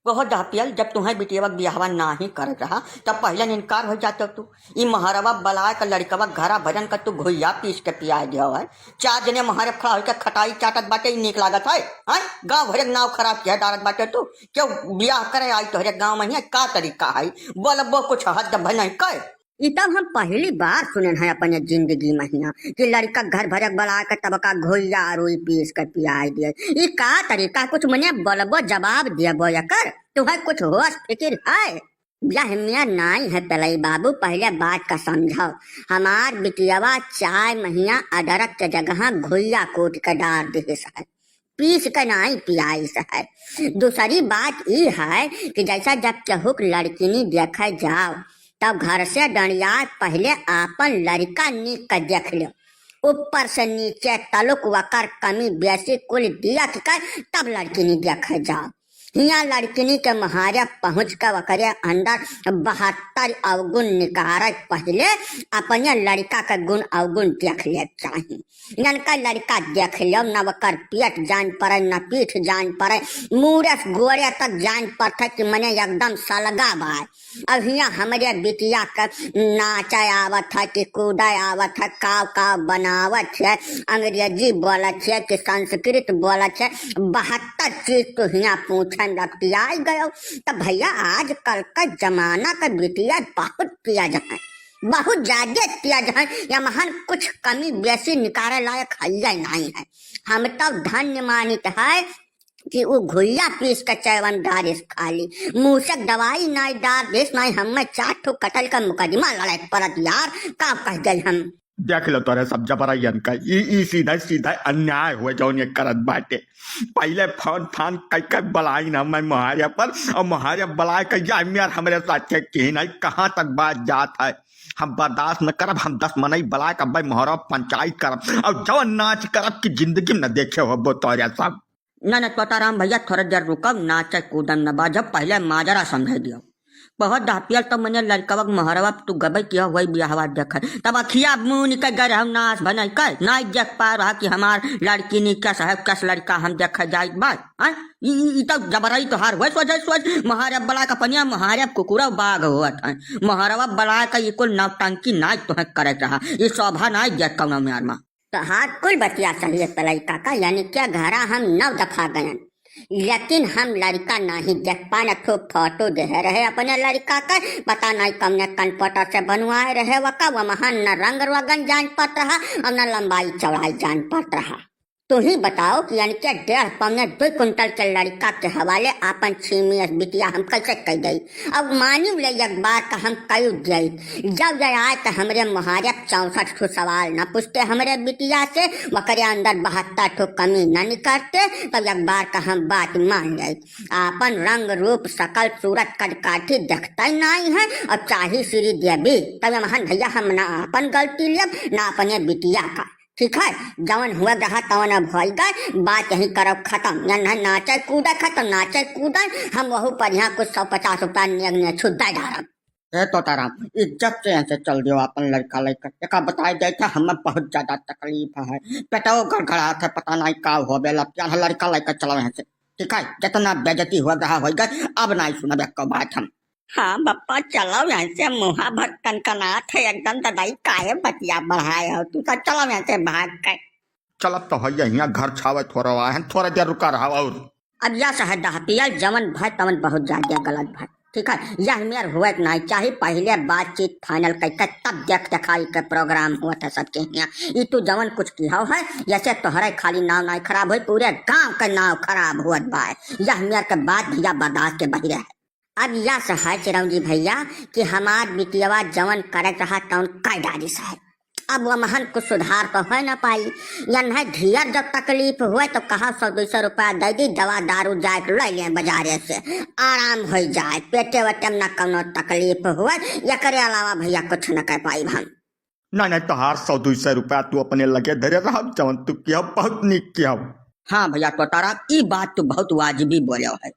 बहुत दहपियल जब तुम्हें बिटियावा बियाहवा ना ही कर रहा तब पहले इनकार हो जाते तू ई महरवा बलाय का लड़कवा घरा भजन का तू घुइया पीस के पिया दिया है। 4 जने महारे खड़ा होकर खटाई चाटत बाटे नीक लागत है। गाँव भरे नाव खराब किया डारत बाटे तू क्यों बियाह करे आई तोहरे गाँव में है का तरीका है बोलबो कुछ हद भन कर। ई तब हम पहली बार सुने हैं अपने जिंदगी में हिया कि लड़का घर भरक बला के तबका घोइया रुई पीस के पियाई दिए। ई का तरीका कुछ मने बोलबो जवाब दियबो कर तुम्हें कुछ होश फिक्र है। यह मियाँ नाई है तलई बाबू पहले बात का समझाओ। हमार बिटियावा चाय महिया अदरक के जगह घोइया कूट के डाल दिस है पीस के नाई पियाई है। दूसरी बात ई है कि जैसा जब चहुक लड़किनी देखे जाओ तब घर से डंडिया पहले आपन लड़का नीक के देख लो ऊपर से नीचे तलुक वकर कमी बेसी कुल दिया तब लड़किनी देखे जाओ। हिया लड़किनी के महारे पहुँच कर वकरे अंदर 72 अवगुण निकारे पहले अपने लड़का के गुण अवगुण देख ले चाहिए। इनका लड़का देख लो न वकर पेट जान पड़े न पीठ जान पड़े मुँह गोरे तक जान पड़े कि मने एकदम सलगा बाय। अब हिया हमारे बिटिया का नाचा आवत है कि कूदा आवत है काव काव बनावत है अंग्रेजी बोलत है कि संस्कृत बोलत है 72 चीज तो हिया पूछन लगतिया गयो। तो भैया आज कल का जमाना का बिटिया बहुत किया जाए बहुत ज्यादा किया जाए या महान कुछ कमी बेसी निकाले लायक है नहीं है। हम तो धन्य मानित है कि वो घुइया पीस का चैवन डारिस खाली मूसक दवाई नाई डार देश नाई हमें 4 ठो कटल का मुकदमा लड़ाई परत यार का कह गए हम देख लो तोरे सब जबरन का ई सीधा सीधा अन्याय हुए जौन ये करत बाटे। पहले फोन फान कई बलाई ना मैं महारिया पर और महारिया बलाय कहिया यार हमारे साथ के नहीं कहाँ तक बात जात है। हम बर्दाश्त न करब हम 10 मनई बलाय का भाई मोहरा पंचायत करब और जवन नाच करब की जिंदगी में न देखे हो वो तोरे सब न तोताराम भैया थोड़ा देर रुकब नाचे कूदम न बाजब पहले माजरा समझ दियो। बहुत दहपियल तो मैंने लड़कवा महरवा तू गबे किया वही बियाहवा देख तब अखिया मुँह निकल गए हम नाच बन कर ना देख पा रहा कि हमार लड़की नी कैसा है कैस लड़का हम देख जाए बात तो जबरई तो हार हुए सोच महारब बला का पनिया महारब कुकुरा बाघ हुआ था महारवा बला का ये कुल नवटंकी नाच तो करे रहा ये शोभा नाच देख कौन म्यार में तो हाथ कुल बतिया सही तलई काका यानी क्या घरा हम 9 दफा गए लेकिन हम लड़का नहीं देख पाए तो फोटो दे रहे अपने लड़का का पता नहीं कम ने कनपटर से बनवाए रहे वका वो महान न रंग वगन जान पड़ रहा और न लंबाई चौड़ाई जान पड़ रहा। तो ही बताओ कि यानी क्या 1.5 पौने 2 कुंटल के लड़का के हवाले आपन छीमी बिटिया हम कैसे कह गई। अब मानी ले एक बार का हम कई गई जब जब आए तो हमरे मुहारे 64 ठो सवाल न पूछते हमरे बिटिया से वकरे अंदर 72 ठो कमी न निकलते तब एक बार का हम बात मान गई। आपन रंग रूप सकल सूरत कदकाठी देखता ही नहीं है और चाहे श्री देवी तब महान भैया हम न अपन गलती लेब न अपने बिटिया का ठीक है। जवन हुआ रहा तवन अब हो गए बात यही करब खत्म या नाचे कूदा खत्म नाचे कूदा हम वहू पर यहाँ कुछ 150 रुपया ने छुद्दा डारब। ए तोताराम इज्जत से ऐसे चल दियो अपन लड़का लेकर एक बताए गए थे हमें बहुत ज्यादा तकलीफ है पेटो गड़गड़ा थे पता नहीं का हो बेला लड़का लेकर चलो यहाँ से ठीक है। जितना बेजती हुआ रहा हो गए अब नहीं सुना को बात हम। हाँ बप्पा चलो यहाँ से मुहा भर कनकनाथ है एकदम ददाई काहे बतिया बढ़ाए हो तू तो चलो यहाँ से भाग कर चलत तो है यहाँ घर छावे थोड़ा है थोड़ा देर रुका रहा और अब यह शहर दहपियल जवन भाई तवन बहुत ज्यादा गलत भाई ठीक है। यह मेर हुआ नहीं चाहे पहले बातचीत फाइनल करके तब देख दिखाई के प्रोग्राम हुआ था सबके यहाँ ये तू जवन कुछ किया है जैसे तोहरे खाली नाव नहीं खराब हो पूरे गाँव का नाव खराब हुआ भाई यह मेर के बात भैया बर्दाश्त के बहिरे है। अब यह सहा चिरौजी भैया कि हमार बिटियावा जवन करे रहा तवन कई डाली है अब वह महान कुछ सुधार तो हो न पाई या नहीं ढियर जब तकलीफ हुए तो कहा 100-200 रुपया दे दी दवा दारू जाए ले लें बाजारे से आराम हो जाए पेटे वटे न कौनो तकलीफ हुए या करे अलावा भैया कुछ न कर पाई हम नहीं तो हार 100-200 रुपया तू अपने लगे धरे रहा जवन तू किया बहुत निक किया। हाँ भैया तो तारा ये बात तो बहुत वाजिबी बोले है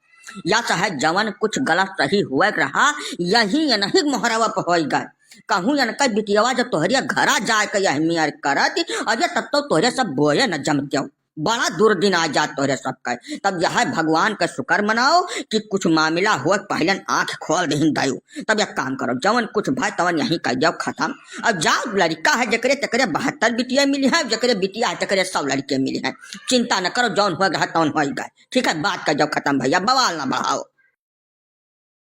या चाहे जवन कुछ गलत सही हुआ रहा यही नहीं मोहरवा पे हो गए कहूँ या बिटियावा जब तोहरिया घरा जाए के यह करत अरे तब तो तोहरे सब बोए न जमते बड़ा दुर्दिन आ जात तोहरे सबका। तब यह भगवान का शुक्र मनाओ कि कुछ मामला हुआ पहले आंख खोल दही दयो। तब एक काम करो, जवन कुछ भाई तवन यहीं कर जाओ खत्म। अब जाओ, लड़का है जकरे तकरे 72 बिटिया मिली है, जकरे बिटिया है तकरे 100 लड़के मिली है। चिंता न करो, जौन हुआ तवन हो गए। ठीक है, बात कर जाओ खत्म भैया, बवाल ना बढ़ाओ।